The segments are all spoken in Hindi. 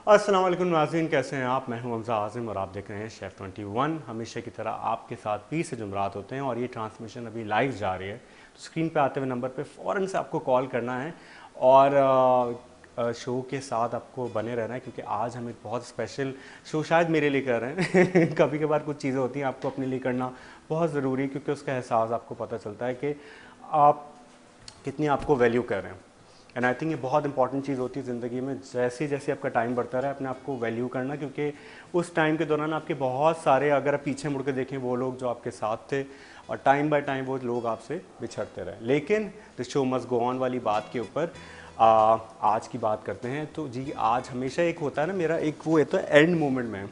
अस्सलाम वालेकुम नाज़रीन, कैसे हैं आप? मैं हूं हमज़ा आज़िम और आप देख रहे हैं शेफ़ 21। हमेशा की तरह आपके साथ 20 से जुमरात होते हैं और ये ट्रांसमिशन अभी लाइव जा रही है। तो स्क्रीन पे आते हुए नंबर पे फ़ौरन से आपको कॉल करना है और शो के साथ आपको बने रहना है, क्योंकि आज हम एक बहुत स्पेशल शो शायद मेरे लिए कर रहे हैं। कभी कभार कुछ चीज़ें होती हैं आपको अपने लिए करना बहुत ज़रूरी है, क्योंकि उसका एहसास आपको पता चलता है कि आप कितनी आपको वैल्यू कर रहे हैं। एंड आई थिंक ये बहुत इंपॉर्टेंट चीज़ होती है ज़िंदगी में, जैसे जैसे आपका टाइम बढ़ता रहा है अपने आप को वैल्यू करना, क्योंकि उस टाइम के दौरान आपके बहुत सारे, अगर आप पीछे मुड़ के देखें, वो लोग जो आपके साथ थे और टाइम बाय टाइम वो लोग आपसे बिछड़ते रहे। लेकिन the show must go on वाली बात के ऊपर आज की बात करते हैं। तो जी, आज हमेशा एक होता है ना, मेरा एक वो होता है एंड मोमेंट में,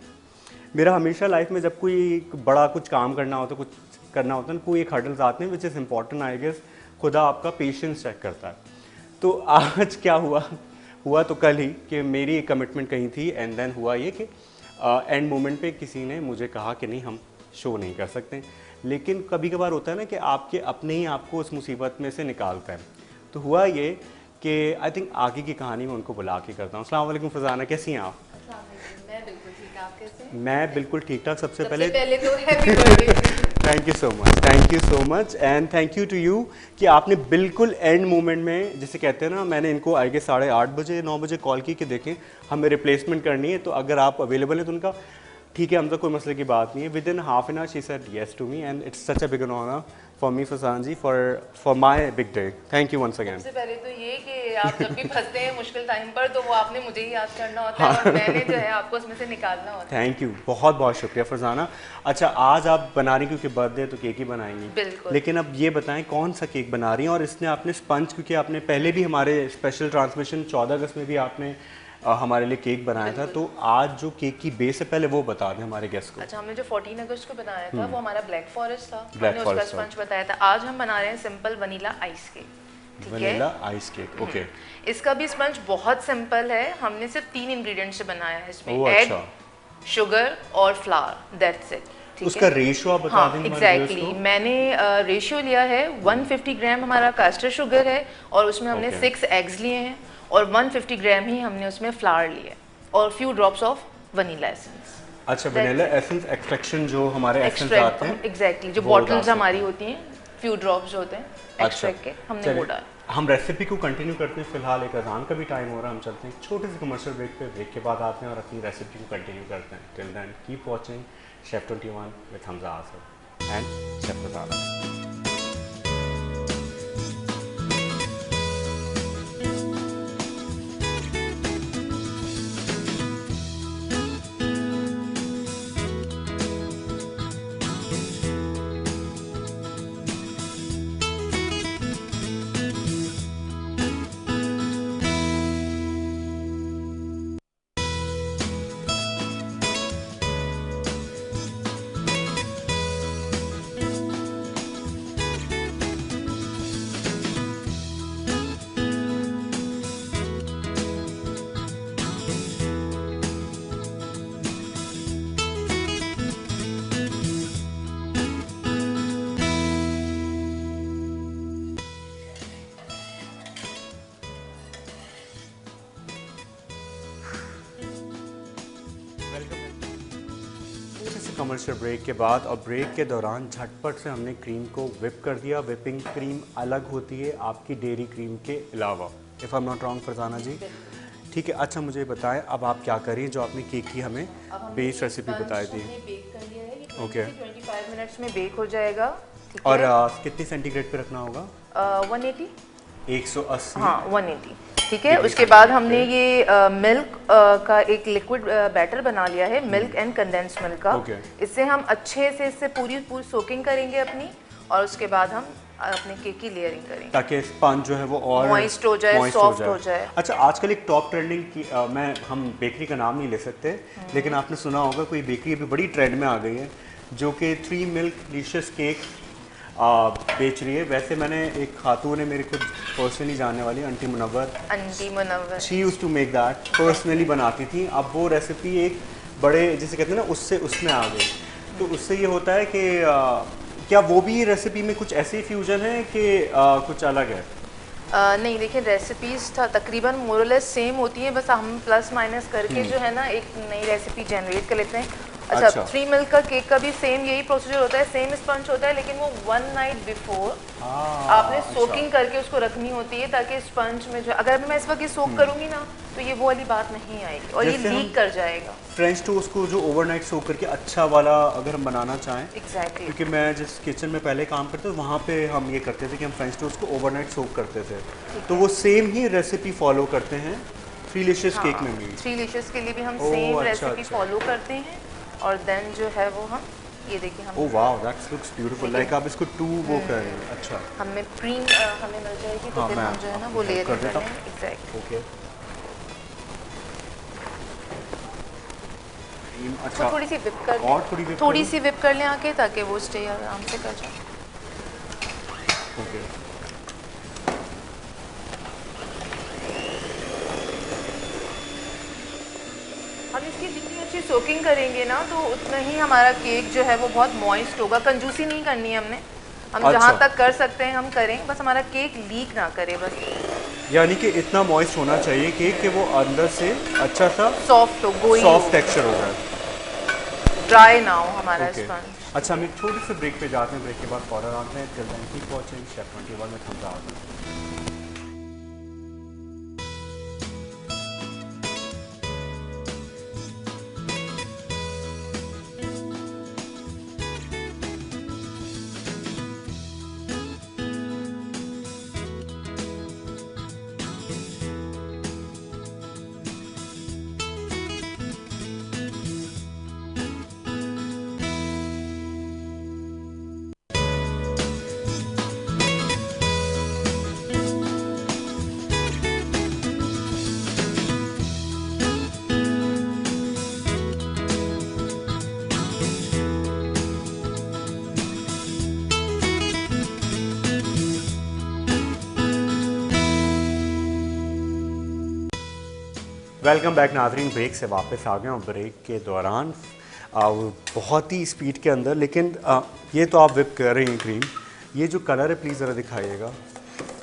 मेरा हमेशा लाइफ में जब कोई बड़ा कुछ काम करना होता है, कुछ करना होता है ना, कोई एक हर्डल्स आते हैं which is important, I guess खुदा आपका पेशेंस चेक करता है। तो आज क्या हुआ तो कल ही कि मेरी एक कमिटमेंट कहीं थी, एंड देन हुआ ये कि एंड मोमेंट पे किसी ने मुझे कहा कि नहीं, हम शो नहीं कर सकते। लेकिन कभी कभार होता है ना कि आपके अपने ही आपको उस मुसीबत में से निकालता है। तो हुआ ये कि आई थिंक आगे की कहानी में उनको बुला के करता हूँ। अस्सलाम वालेकुम फरजाना, कैसी हैं आप? मैं बिल्कुल ठीक, आप कैसे हैं? मैं बिल्कुल ठीक ठाक। सबसे सबसे पहले पहले तो happy birthday. Thank you so much and thank you to you कि आपने बिल्कुल एंड मोमेंट में, जिसे कहते हैं ना, मैंने इनको आगे 8:30 9 बजे कॉल की कि देखें हमें रिप्लेसमेंट करनी है, तो अगर आप अवेलेबल हैं तो उनका ठीक है, हम तो कोई मसले की बात नहीं है। Within half an hour she said yes to me and it's such a big honour for me, Farzan ji, for my big day. Thank you once again. सबसे पहले तो ये कि आप जब भी फंसते हैं मुश्किल टाइम पर तो वो आपने मुझे ही याद करना होता है और मैंने जो है आपको उसमें से निकालना होता है। थैंक यू, बहुत बहुत शुक्रिया फरजाना। अच्छा, आज आप बना रही, क्योंकि बर्थडे तो केक ही बनाएंगी, बिल्कुल। लेकिन अब ये बताएं कौन सा केक बना रही हैं? और इसने आपने स्पंज, क्योंकि आपने पहले भी हमारे स्पेशल ट्रांसमिशन 14 अगस्त में भी आपने हमारे लिए केक बनाया था, तो आज जो केक की बेस है पहले वो बता दें हमारे गेस्ट को। अच्छा, हमने जो 14 अगस्त को बनाया था वो हमारा ब्लैक फॉरेस्ट था, ब्लैक हमने उसका फॉरेस्ट स्पंज बताया था। आज हम बना रहे हैं सिंपल वनीला आइस केक। ठीक वनीला है, आइस केक, ओके। इसका भी स्पंज बहुत सिंपल है। हमने सिर्फ 3 इंग्रेडिएंट से बनाया है, इसमें ओह एग, अच्छा, शुगर और फ्लावर, दैट्स इट। ठीक उसका है, रेशो आप बता हाँ देंगे हमारे व्यूअर्स एग्जैक्टली को? मैंने रेशियो लिया है 150 ग्राम हमारा कास्टर शुगर है और उसमें हमने Okay. 6 एग्स लिए हैं और 150 ग्राम ही हमने उसमें फ्लावर लिए और few drops of vanilla essence. अच्छा, वनीला एसेंस एक्सट्रैक्शन, जो हमारे एसेंस आते हैं एग्जैक्टली, जो वो डाल बॉटल्स सकते हमारी हैं। होती हैं, फ्यू ड्रॉप्स जो होते हैं अच्छा, एक्सट्रैक्ट के, हमने चलिए वो डाला। हम रेसिपी को कंटिन्यू करते हैं। फिलहाल एक अजान का भी टाइम हो रहा है, हम चलते हैं छोटे से कमर्शियल ब्रेक पे। ब्रेक के बाद आते हैं और अपनी रेसिपी को कंटिन्यू करते हैं। Till then keep watching chef 21 with Hamza Asif and chef Farzana. Commercial break के बाद और ब्रेक के दौरान झटपट से हमने क्रीम को विप कर दिया। विपिंग क्रीम अलग होती है आपकी डेयरी क्रीम के अलावा, if I am not wrong Farzana ji, ठीक है। अच्छा, मुझे बताएं अब आप क्या करिए, जो आपने केक की हमें बेस रेसिपी बताई थी। बेक कर लिया है, ये ओके। 25 मिनट्स में बेक हो जाएगा। ठीक और है, कितनी सेंटीग्रेड पे रखना होगा? 180, 180। हाँ 180। ठीक है, डिग्री उसके बाद सेंटीग्रेड हमने पे। ये मिल्क का एक लिक्विड बैटर बना लिया है, मिल्क एंड कंडेंस मिल्क का। ओके। इससे हम अच्छे से इससे पूरी सोकिंग करेंगे अपनी, और उसके बाद हम अपने केक की लेयरिंग करेंगे ताकि स्पंज जो है वो और मॉइस्ट हो जाए, moist सॉफ्ट हो जाए। अच्छा, आजकल एक टॉप ट्रेंडिंग की हम बेकरी का नाम नहीं ले सकते, लेकिन आपने सुना होगा कोई बेकरी अभी बड़ी ट्रेंड में आ गई है, जो कि 3 मिल्क डिलीशियस केक बेच रही है। वैसे मैंने एक खातून है मेरी खुद पर्सनली जानने वाली, aunty Munawwar, she used to make that, personally बनाती थी। अब वो रेसिपी एक बड़े, जिसे कहते हैं ना, उससे उसमें आ गई। तो उससे ये होता है कि क्या वो भी रेसिपी में कुछ ऐसे फ्यूजन है कि कुछ अलग है? नहीं देखिए, रेसिपीज था तकरीबन मोरलेस सेम होती हैं, बस हम प्लस माइनस करके जो है ना एक नई रेसिपी जनरेट कर लेते हैं। अच्छा, 3 मिल्क का केक का भी सेम यही प्रोसीजर होता है, सेम स्पंज होता है, लेकिन वो 1 नाइट बिफोर आपने सोकिंग करके उसको रखनी होती है, ताकि स्पंज में जो, अगर मैं इस वक्त ये सोक करूंगी ना तो ये वो वाली बात नहीं आएगी और ये लीक कर जाएगा। फ्रेंच टोस्ट को जो ओवरनाइट सोक करके अच्छा वाला अगर हम बनाना चाहें, एग्जैक्टली, क्योंकि मैं जिस किचन में पहले काम करते थे वहाँ पे हम ये करते थे कि हम फ्रेंच टोस्ट को ओवरनाइट सोक करते थे, तो वो सेम ही रेसिपी फॉलो करते हैं थ्रीलिशियस केक में भी। थ्रीलिशियस के लिए भी हम सेम रेसिपी फॉलो करते हैं, और देन जो है वो हम ये देखिए हम, oh wow that looks beautiful, like आप इसको 2 वो कर रहे हैं। अच्छा, हमें क्रीम हमें मिल जाएगी तो फिर हम जो है ना वो लेयर कर देते हैं। एग्जैक्टली, ओके, अच्छा, थोड़ी सी विप कर, और थोड़ी सी विप कर लें आके, ताकि वो स्टे आराम से कर जाए। ओके, हम इसकी जितनी अच्छी सोकिंग करेंगे ना तो उतना ही हमारा केक जो है वो बहुत मॉइस्ट होगा। कंजूसी नहीं करनी है हमने, हम अच्छा, जहाँ तक कर सकते हैं हम करें, बस हमारा केक लीक ना करे बस। यानी कि इतना मॉइस्ट होना चाहिए केक कि वो अंदर से अच्छा सा सॉफ्ट हो, गोई सॉफ्ट टेक्सचर हो जाए, ड्राई ना हो हमारा स्पंज। अच्छा, हम एक छोटे से ब्रेक पे जाते हैं, ब्रेक के बाद फौरन आते हैं। Till then keep watching chef 21 में हम आते हैं। वेलकम बैक नाजरीन, ब्रेक से वापस आ गए और ब्रेक के दौरान बहुत ही स्पीड के अंदर, लेकिन ये तो आप विप कर रही हैं क्रीम, ये जो कलर है प्लीज़ ज़रा दिखाइएगा।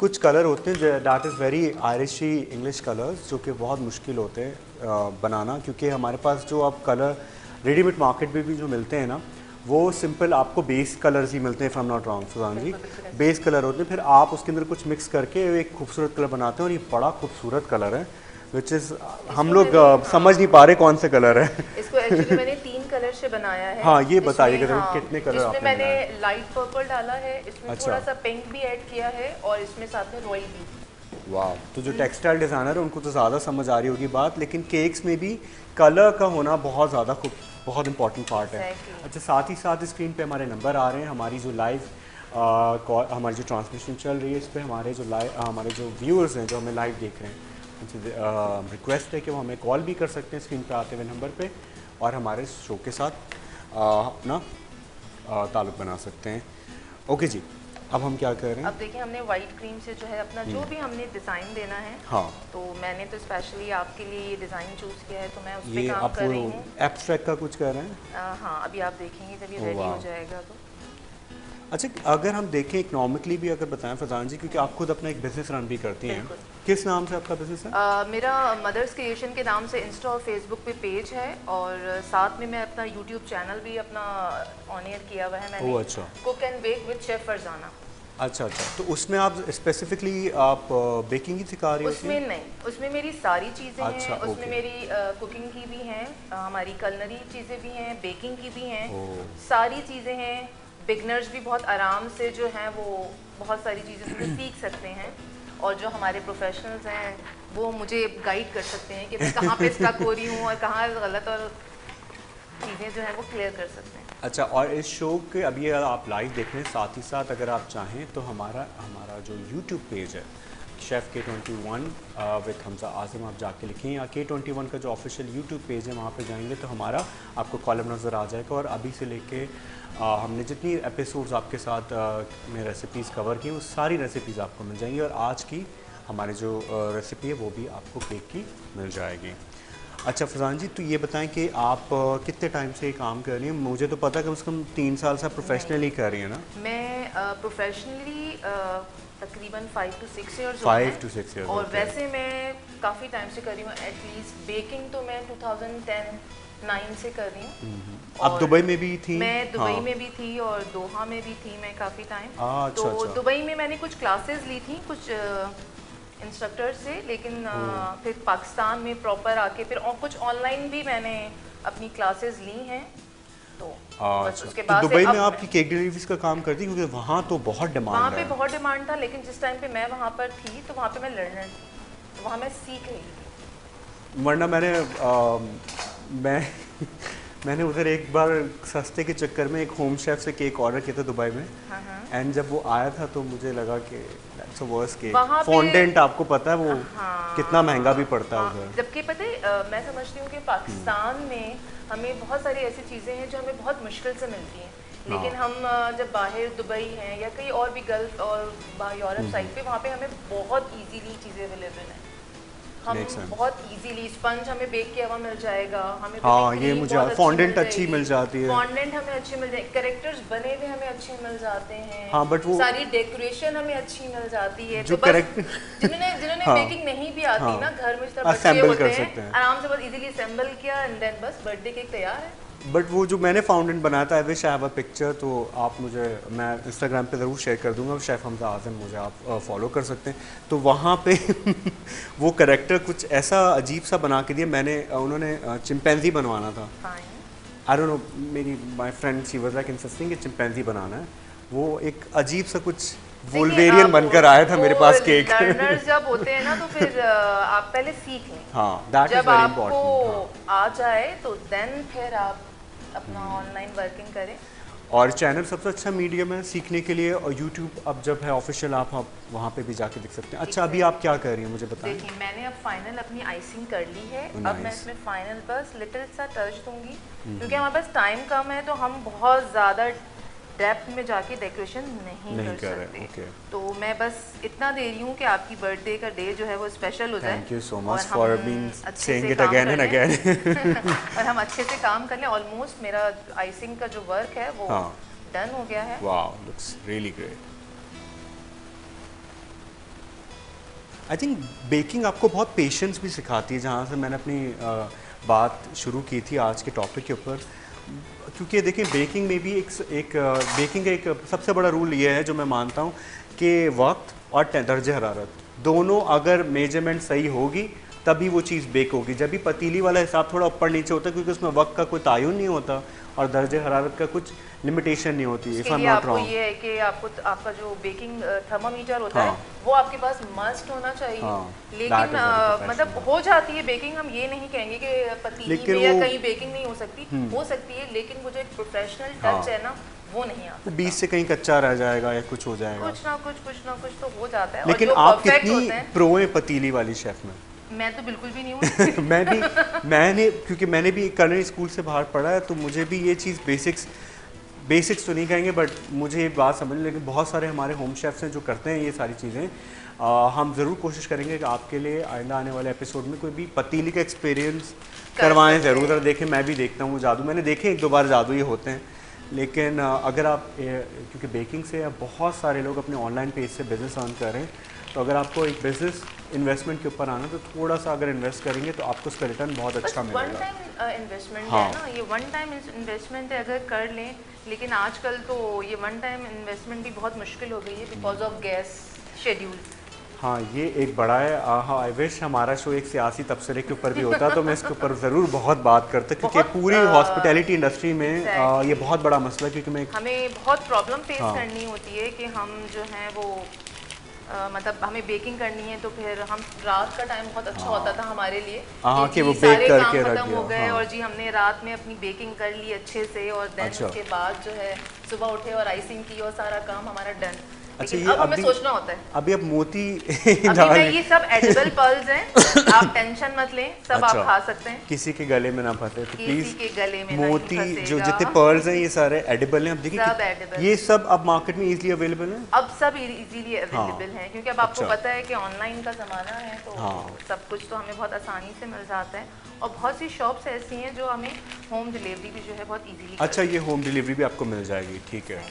कुछ कलर होते हैं that is very Irishy English colours, जो कि बहुत मुश्किल होते हैं बनाना, क्योंकि हमारे पास जो आप कलर रेडीमेड मार्केट में भी जो मिलते हैं ना, वो सिंपल आपको बेस कलर्स ही मिलते हैं, if I am not wrong Sujan ji, base colour होते हैं, फिर आप उसके अंदर कुछ मिक्स करके एक खूबसूरत कलर बनाते हैं, और ये बड़ा खूबसूरत कलर है, विच इज़ हम लोग समझ नहीं पा रहे कौन से कलर है। इसको एक्चुअली मैंने 3 कलर से बनाया है। हाँ, ये बताइएगा जरूर, हाँ, कितने कलर इसमें आपने मैंने बनाए? लाइट पर्पल डाला है, इसमें अच्छा, थोड़ा सा पिंक भी ऐड किया है, और इसमें साथ में रॉयल भी। वाह, तो जो टेक्सटाइल डिज़ाइनर है उनको तो ज़्यादा समझ आ रही होगी बात, लेकिन केक्स में भी कलर का होना बहुत ज़्यादा बहुत इंपॉर्टेंट पार्ट है। अच्छा, साथ ही साथ स्क्रीन पे हमारे नंबर आ रहे हैं, हमारी जो लाइव हमारी जो ट्रांसमिशन चल रही है इस पर हमारे जो व्यूअर्स हैं जो हमें लाइव देख रहे हैं, उनसे रिक्वेस्ट है कि वो हमें कॉल भी कर सकते हैं स्क्रीन पे आते हुए नंबर पे, और हमारे शो के साथ अपना ताल्लुक़ बना सकते हैं। ओके जी, अब हम क्या कर रहे हैं? अब देखिए, हमने वाइट क्रीम से जो है अपना जो भी हमने डिज़ाइन देना है, हाँ, तो मैंने तो स्पेशली आपके लिए ये डिज़ाइन चूज़ किया है, तो मैं उस पे ये काम आप कर रही हूँ। एब्स्ट्रैक्ट का कुछ कर रहे हैं? हाँ, अभी आप देखेंगे जब ये रेडी हो जाएगा तो। अच्छा, अगर हम देखें इकोनॉमिकली भी अगर बताएं फरजान जी, क्योंकि आप खुद अपना एक बिजनेस रन भी करती हैं, किस नाम से आपका बिजनेस है? मेरा मदर्स क्रिएशन के नाम से इंस्टा और फेसबुक पे पेज है, और साथ में मैं अपना यूट्यूब चैनल भी अपना ऑन एयर किया हुआ है मैंने। अच्छा, cook and bake with chef Farzana. अच्छा, तो उसमें आप स्पेसिफिकली आप बेकिंग ही सिखा रही होती हैं? उसमें नहीं, उसमें मेरी सारी चीज़ें अच्छा, हैं, उसमें मेरी कुकिंग की भी हैं, हमारी कलनरी चीज़ें भी हैं, बेकिंग की भी हैं, सारी चीज़ें हैं। बिगनर्स भी बहुत आराम से जो हैं वो बहुत सारी चीज़ें सीख सकते हैं, और जो हमारे प्रोफेशनल्स हैं वो मुझे गाइड कर सकते हैं कि मैं कहाँ पे स्टक हो रही हूँ और कहाँ गलत, और चीज़ें जो हैं वो क्लियर कर सकते हैं। अच्छा, और इस शो के अभी आप लाइव देख रहे हैं, साथ ही साथ अगर आप चाहें तो हमारा जो यूट्यूब पेज है शेफ़ K21 विद हमजा आज़म, आप जाके लिखें, या K21 का जो ऑफिशियल यूट्यूब पेज है वहाँ पे जाएंगे तो हमारा आपको कॉलम नज़र आ जाएगा, और अभी से लेके हमने जितनी एपिसोड्स आपके साथ में रेसिपीज़ कवर की वो सारी रेसिपीज़ आपको मिल जाएंगी, और आज की हमारी जो रेसिपी है वो भी आपको केक की मिल जाएगी। अच्छा फजान जी, तो ये बताएं कि आप कितने टाइम से ये काम कर रही हैं? मुझे तो पता है कम से कम 3 साल से प्रोफेशनली कर रही हैं ना? मैं प्रोफेशनली तकरीबन 5 to 6 ईयर्स 5 to 6 years, और okay. वैसे मैं काफ़ी टाइम से कर रही हूँ, एटलीस्ट बेकिंग तो मैं 2010-9 से कर रही हूँ। आप दुबई में भी थी? मैं दुबई हाँ। में भी थी और दोहा में भी थी मैं काफ़ी टाइम। अच्छा, तो अच्छा। दुबई में मैंने कुछ क्लासेस ली थी कुछ इंस्ट्रक्टर से, लेकिन फिर पाकिस्तान में प्रॉपर आके फिर कुछ ऑनलाइन भी मैंने अपनी क्लासेस ली हैं। तो बस उसके तो बाद दुबई से में आपकी केक डिलीवरीज का काम करती, क्योंकि वहाँ तो बहुत डिमांड वहाँ है। पे बहुत डिमांड था, लेकिन जिस टाइम पे मैं वहाँ पर थी तो वहाँ पे मैं लर्नर थी, तो वहाँ मैं सीख रही थी। वरना मैंने उधर एक बार सस्ते के चक्कर में एक होम शेफ से केक ऑर्डर किया था दुबई में। एंड जब वो आया था तो मुझे लगा कि that's a worst cake. Fondant आपको पता है वो कितना महंगा भी पड़ता है उधर। जबकि पता है मैं समझती हूँ कि पाकिस्तान में हमें बहुत सारी ऐसी चीज़ें हैं जो हमें बहुत मुश्किल से मिलती हैं, लेकिन हम जब बाहर दुबई हैं या कहीं और भी गल्फ और यूरोप साइड पे, वहाँ पे हमें बहुत इजीली चीज़ें अवेलेबल हैं। हम बहुत इजीली स्पंज हमें बेक किया हुआ मिल जाएगा, हमें हाँ ये मुझे फॉन्डेंट अच्छी मिल जाती है, फॉन्डेंट हमें अच्छी मिल जाएगी, कैरेक्टर्स बने हुए हमें अच्छे मिल जाते हैं। हाँ, बट वो सारी डेकोरेशन हमें अच्छी मिल जाती है। जो तो बस जिन्होंने बेकिंग नहीं भी आती ना, घर में इस तरह बच्चे होते हैं, आराम से बस इजीली असेंबल किया एंड देन बस बर्थडे केक तैयार है। बट वो जो मैंने फाउंडेंट बनाया था, I wish I have a picture, तो आप मुझे, मैं इंस्टाग्राम पे ज़रूर शेयर कर दूंगा। शेफ़ हमजा आज़म मुझे आप फॉलो कर सकते हैं। तो वहाँ पे वो कैरेक्टर कुछ ऐसा अजीब सा बना के दिया मैंने, उन्होंने चिंपैंजी बनवाना था। आई डोंट नो, मेरी my friend she was like insisting कि चिंपैंजी बनाना है। वो एक अजीब सा कुछ वुल्वेरियन बनकर आया था मेरे पास केक। लर्नर्स जब होते हैं ना तो फिर आप पहले सीख लें। हाँ, दैट इज वेरी इंपॉर्टेंट। जब आपको आ जाए तो देन फिर आप अपना ऑनलाइन वर्किंग करें। और चैनल सबसे अच्छा मीडियम है सीखने के लिए, और यूट्यूब अब जब है ऑफिशियल, आप वहाँ पे भी जाके देख सकते हैं। अच्छा, अभी आप क्या कर रही हैं मुझे बताएं। देखिए, मैंने अब फाइनल अपनी आइसिंग कर ली है। अब मैं इसमें फाइनल बस लिटिल सा टच दूंगी, क्योंकि हमारे पास टाइम कम है, तो हम बहुत ज़्यादा डेप्थ में जाके डेकोरेशन नहीं कर सकते। okay. तो मैं बस इतना दे रही हूँ कि आपकी बर्थडे का डे जो है वो स्पेशल हो जाए। Thank you so much for being saying it again and again. और हम अच्छे से काम कर लें। ऑलमोस्ट मेरा आइसिंग का जो वर्क है वो डन हो गया है। Wow, looks really great. I think baking आपको बहुत पेशेंस भी सिखाती है, जहाँ से मैंने अपनी बात शुरू की थी आज के टॉपिक के ऊपर। क्योंकि देखिए, बेकिंग में भी बेकिंग का एक सबसे बड़ा रूल ये है जो मैं मानता हूँ, कि वक्त और दर्जे हरारत दोनों अगर मेजरमेंट सही होगी तभी वो चीज़ बेक होगी। जब भी पतीली वाला हिसाब थोड़ा ऊपर नीचे होता है, क्योंकि उसमें वक्त का कोई तायुन नहीं होता और दर्जे हरारत का कुछ लिमिटेशन नहीं होती। If I am not wrong, ये है कि आपका जो बेकिंग थर्मामीटर होता है वो आपके पास मस्ट होना चाहिए। लेकिन मतलब हो जाती है बेकिंग, हम ये नहीं कहेंगे कि पतीली में या कहीं बेकिंग नहीं हो सकती, हो सकती है, लेकिन वो जो एक प्रोफेशनल टच है ना, वो नहीं आता। बीच से कहीं कच्चा रह जाएगा या कुछ हो जाएगा, कुछ ना कुछ तो हो जाता है। लेकिन आप कितनी प्रो है पतीली वाली शेफ में? मैं तो बिल्कुल भी नहीं हूँ। क्योंकि मैंने भी कर्नल स्कूल से बाहर पढ़ा है, तो मुझे भी ये चीज़ बेसिक्स तो नहीं कहेंगे, बट मुझे ये बात समझ, लेकिन बहुत सारे हमारे होम शेफ्स हैं जो करते हैं ये सारी चीज़ें। हम ज़रूर कोशिश करेंगे कि आपके लिए आइंदा आने वाले एपिसोड में कोई भी पतीली का एक्सपीरियंस करवाएं ज़रूर। देखें, मैं भी देखता हूँ जादू, मैंने देखे 1-2 बार जादू ये होते हैं। लेकिन अगर आप, क्योंकि बेकिंग से बहुत सारे लोग अपने ऑनलाइन पेज से बिज़नेस अर्न कर रहे हैं, तो अगर आपको एक बिज़नेस इन्वेस्टमेंट के ऊपर आना, तो थोड़ा सा अगर इन्वेस्ट करेंगे तो आपको उसका रिटर्न बहुत अच्छा मिलेगा। वन टाइम इन्वेस्टमेंट है ना, ये वन टाइम इन्वेस्टमेंट है, अगर कर लें। लेकिन आजकल तो ये वन टाइम इन्वेस्टमेंट भी बहुत मुश्किल हो गई है बिकॉज ऑफ गैस शेड्यूल। हाँ, ये एक बड़ा है। हाँ, आई विश हमारा शो एक सियासी तबसरे के ऊपर भी होता, तो मैं इसके ऊपर ज़रूर बहुत बात करता, क्योंकि पूरी हॉस्पिटैलिटी इंडस्ट्री में ये बहुत बड़ा मसला है। क्योंकि हमें बहुत प्रॉब्लम फेस करनी होती है कि हम जो हैं वो मतलब हमें बेकिंग करनी है, तो फिर हम रात का टाइम बहुत अच्छा होता था हमारे लिए कि वो सारे काम खत्म हो गए और जी हमने रात में अपनी बेकिंग कर ली अच्छे से, और देन उसके बाद जो है सुबह उठे और आइसिंग की और सारा काम हमारा डन। अच्छा, लेकिन ये अब हमें अभी सोचना होता है। अभी अब मोती अभी मैं डाल ये सब एडिबल पर्ल्स हैं, आप टेंशन मत लें, सब आप अच्छा, खा सकते हैं, किसी के गले में ना फंसे तो किसी प्लीज़। के गले में नहीं मोती जो फंसेगा। जितने पर्ल्स हैं ये सारे एडिबल हैं। अब देखिए सब edible ये हैं। सब अब मार्केट में इजीली अवेलेबल है। अब सब इजीली हाँ, अवेलेबल हैं, क्योंकि अब आपको अच्छा, पता है कि ऑनलाइन का ज़माना है, तो हाँ, सब कुछ तो हमें बहुत आसानी से मिल जाता है। और बहुत सी शॉप्स ऐसी हैं जो हमें होम डिलीवरी भी जो है बहुत इजीली अच्छा, ये होम डिलीवरी भी आपको मिल जाएगी, ठीक है।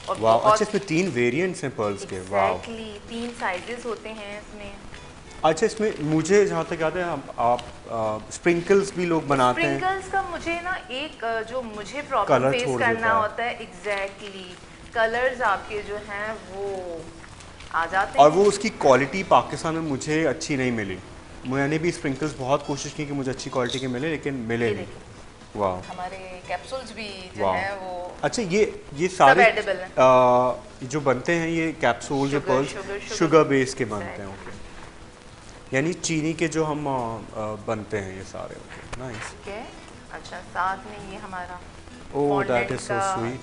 और वाह, अच्छा, बहुत इसमें 3 वेरिएंट्स हैं पर्ल्स के, वाह। एग्जैक्टली 3 साइजेस होते हैं इसमें। अच्छा, इसमें मुझे जहाँ तक याद है आप स्प्रिंकल्स भी लोग बनाते हैं। स्प्रिंकल्स का मुझे ना एक जो मुझे प्रॉब्लम कलर फेस छोड़ करना देता है होता है, एग्जैक्टली कलर्स आपके जो हैं वो आ जाते और हैं। वो उसकी क्वालिटी पाकिस्तान में मुझे अच्छी नहीं मिली। मैंने भी स्प्रिंकल्स बहुत कोशिश की कि मुझे अच्छी क्वालिटी के मिले, लेकिन मिले ये नहीं। देखिए वाह, हमारे कैप्सूल्स भी जो वाह। हैं वो अच्छा, ये सब सारे एडिबल हैं। जो बनते हैं ये कैप्सूल, ये sugar pearls sugar sugar base के बनते हैं, एग्जैक्टली। ओके। यानी चीनी के जो हम बनते हैं ये सारे, ओके, नाइस। ठीक है। अच्छा, साथ में ये हमारा oh, that fondant is so का sweet.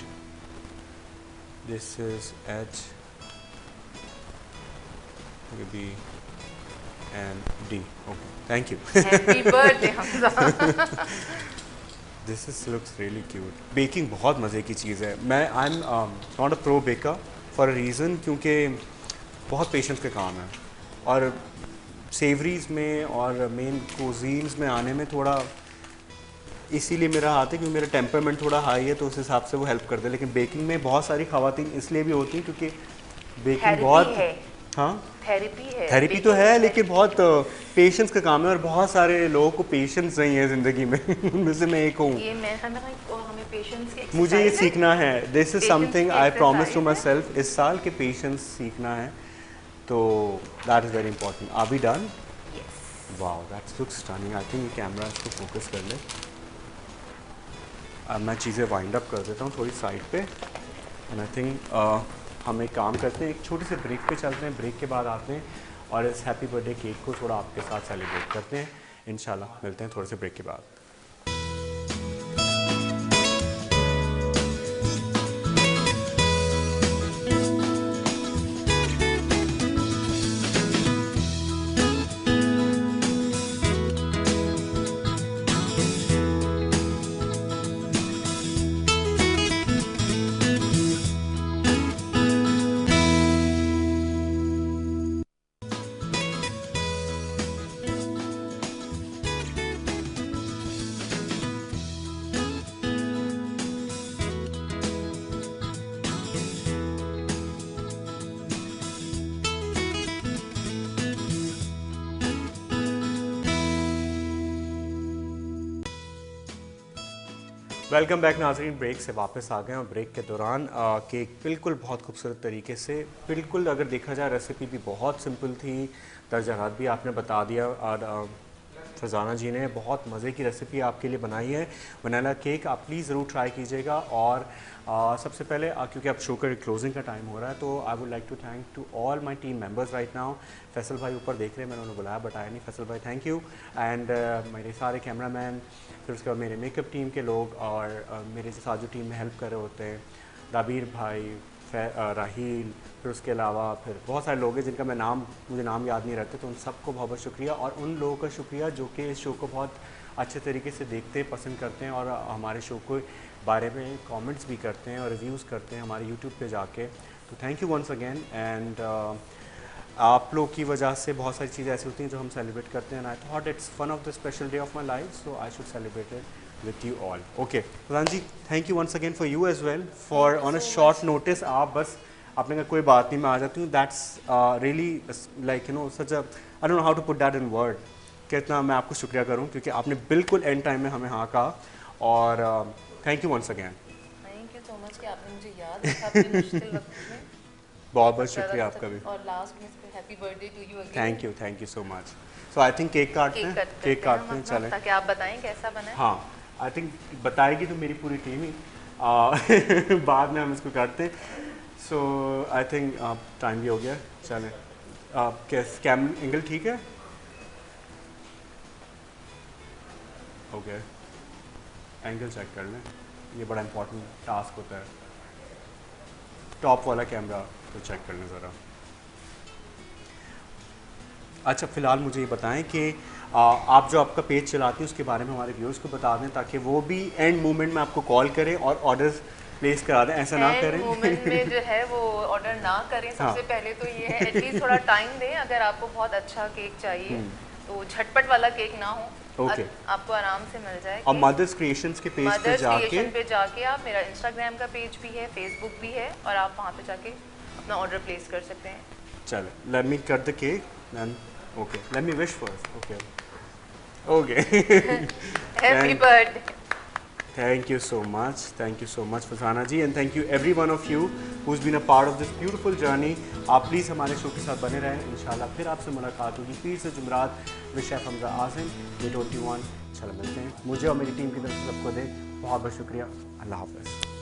This is H B and D, okay, thank you. Happy birthday Hamza. This is looks really cute. Baking बहुत मज़े की चीज़ है। मैं I am not a pro baker for a reason, क्योंकि बहुत पेशेंस का काम है और सेवरीज में और मेन कुजीन्स में आने में थोड़ा, इसीलिए मेरा हाथ है क्योंकि मेरा टेम्परमेंट थोड़ा हाई है, तो उस हिसाब से वो हेल्प करते हैं। लेकिन बेकिंग में बहुत सारी ख़वातीन इसलिए भी होती हैं क्योंकि बेकिंग थेरेपी बहुत, है, हाँ, थेरेपी है, थेरेपी तो baking है, therapy। लेकिन बहुत पेशेंस का काम है और बहुत सारे लोगों को पेशेंस नहीं है ज़िंदगी में। उनमें से मैं एक हूँ। ये मैं हमें पेशेंस की मुझे ये एक्सरसाइज है। सीखना है। दिस इज़ पेशेंस समथिंग की I promise to exercise my है। सेल्फ, इस साल के पेशेंस सीखना है, तो that is very important. Are we done? Yes. Wow, that's looks stunning. I think ये कैमरा इसको फोकस कर ले। अब मैं चीज़ें वाइंड अप कर देता हूँ थोड़ी साइड पे, एंड आई थिंक हम एक काम करते हैं, एक छोटे से ब्रेक पे चलते हैं, ब्रेक के बाद आते हैं और इस हैप्पी बर्थडे केक को थोड़ा आपके साथ सेलिब्रेट करते हैं। इंशाल्लाह मिलते हैं थोड़े से ब्रेक के बाद। वेलकम बैक नाज़रीन। ब्रेक से वापस आ गए और ब्रेक के दौरान केक बिल्कुल बहुत खूबसूरत तरीके से, बिल्कुल अगर देखा जाए रेसिपी भी बहुत सिंपल थी, दर्जात भी आपने बता दिया और फरजाना जी ने बहुत मज़े की रेसिपी आपके लिए बनाई है, वनीला केक। आप प्लीज़ ज़रूर ट्राई कीजिएगा। और सबसे पहले क्योंकि अब शो का क्लोजिंग का टाइम हो रहा है, तो I would like to thank to all my team members right now. Faisal भाई ऊपर देख रहे हैं, मैंने उन्हें बुलाया बट आया नहीं। फैसल भाई थैंक यू, एंड मेरे सारे कैमरामैन, फिर उसके बाद मेरे मेकअप टीम के लोग और मेरे साथ जो टीम में हेल्प कर रहे होते हैं, दाबीर भाई, राहील, फिर उसके अलावा फिर बहुत सारे लोग हैं जिनका मुझे नाम याद नहीं रहते, तो उन सबको बहुत बहुत शुक्रिया। और उन लोगों का शुक्रिया जो कि इस शो को बहुत अच्छे तरीके से देखते हैं, पसंद करते हैं और हमारे शो को बारे में कमेंट्स भी करते हैं और रिव्यूज़ करते हैं हमारे यूट्यूब पे जाके। तो thank you once again. And आप लोग की वजह से बहुत सारी चीज़ें ऐसी होती हैं जो हम सेलिब्रेट करते हैं, and I thought it's one of the special day of my life, so I should celebrate it with you all. Okay Pradhan ji, thank you once again for you as well for on a short notice. आप बस आपने कहा कोई बात नहीं, मैं आ जाती हूँ। That's really like you know such a, I don't know how to put that in word, कितना मैं आपको शुक्रिया करूँ क्योंकि आपने बिल्कुल एंड टाइम में हमें हाँ कहा। और thank you once again. Thank you so much कि आपने मुझे याद रखा अपने मुश्किल वक्त में। बहुत बहुत शुक्रिया आपका भी। और लास्ट में happy birthday to you again. Thank you so much. So I think cake काटते हैं, केक काटते हैं, चलें। ताकि आप बताएं कैसा बना है। हाँ, आई थिंक बताएगी तो मेरी पूरी टीम ही बाद में हम इसको काटते हैं। सो आई थिंक टाइम भी हो गया, चलें। कैस कैम एंगल ठीक है? ओके, एंगल चेक कर लें, ये बड़ा इंपॉर्टेंट टास्क होता है। टॉप वाला कैमरा तो चेक कर लें ज़रा। अच्छा, फ़िलहाल मुझे ये बताएं कि आप जो आपका पेज चलाती हैं उसके बारे में हमारे व्यूअर्स को बता दें, ताकि वो भी एंड मोमेंट में आपको कॉल करें और ऑर्डर्स प्लेस करा दें, ऐसा ना करें। मोमेंट में जो है वो ऑर्डर ना करें। सबसे पहले तो ये है एटलीस्ट थोड़ा टाइम दें। अगर आपको बहुत अच्छा केक चाहिए तो झटपट वाला केक ना हो, ओके, आपको आराम से मिल जाए। और मदर्स क्रिएशंस के पेज पे जाके आप, मेरा इंस्टाग्राम का पेज भी है, फेसबुक भी है, और आप वहाँ पे जाके अपना ऑर्डर प्लेस कर सकते हैं। चलो, let me cut the cake then. Okay, let me wish first. Okay okay, happy birthday. Thank you so much Farzana ji, and thank you every one of you who's been a part of this beautiful journey। आप प्लीज़ हमारे शो के साथ बने रहें, इंशाल्लाह फिर आपसे मुलाकात होगी पीर से जुमरात with chef Hamza Azam day 21। चलो मिलते हैं, मुझे और मेरी टीम की तरफ से सबको दें बहुत बहुत शुक्रिया। अल्लाह हाफ़िज़।